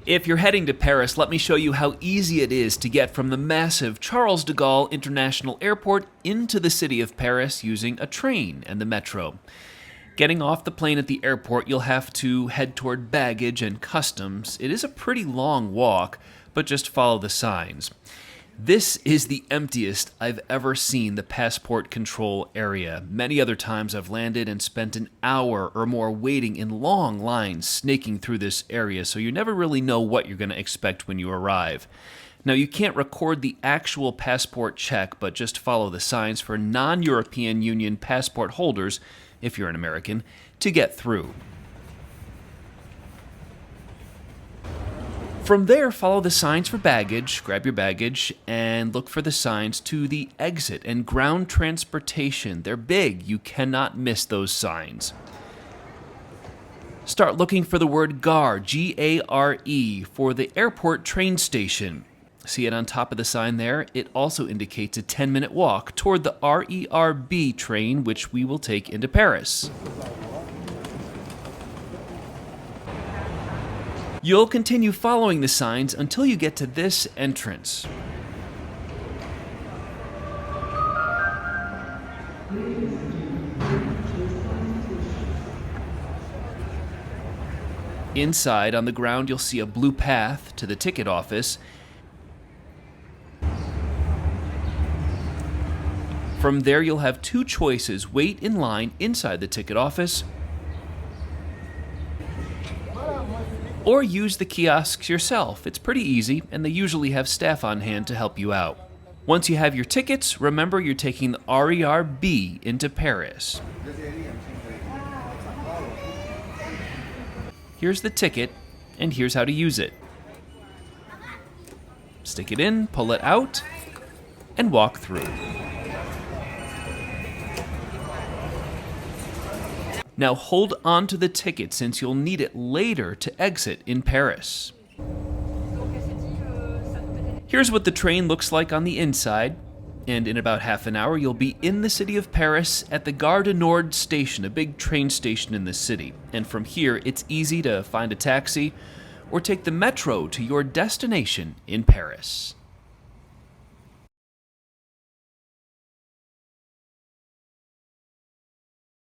If you're heading to Paris, let me show you how easy it is to get from the massive Charles de Gaulle International Airport into the city of Paris using a train and the metro. Getting off the plane at the airport, you'll have to head toward baggage and customs. It is a pretty long walk, but just follow the signs. This is the emptiest I've ever seen the passport control area. Many other times I've landed and spent an hour or more waiting in long lines snaking through this area, so you never really know what you're going to expect when you arrive. Now, you can't record the actual passport check, but just follow the signs for non-European Union passport holders, if you're an American, to get through. From there, follow the signs for baggage, grab your baggage, and look for the signs to the exit and ground transportation. They're big. You cannot miss those signs. Start looking for the word Gare, G-A-R-E, for the airport train station. See it on top of the sign there? It also indicates a 10-minute walk toward the RER B train, which we will take into Paris. You'll continue following the signs until you get to this entrance. Inside, on the ground, you'll see a blue path to the ticket office. From there, you'll have two choices: wait in line inside the ticket office, or use the kiosks yourself. It's pretty easy, and they usually have staff on hand to help you out. Once you have your tickets, remember you're taking the RER B into Paris. Here's the ticket, and here's how to use it. Stick it in, pull it out, and walk through. Now hold on to the ticket since you'll need it later to exit in Paris. Here's what the train looks like on the inside, and in about half an hour you'll be in the city of Paris at the Gare de Nord station, a big train station in the city. And from here it's easy to find a taxi or take the metro to your destination in Paris.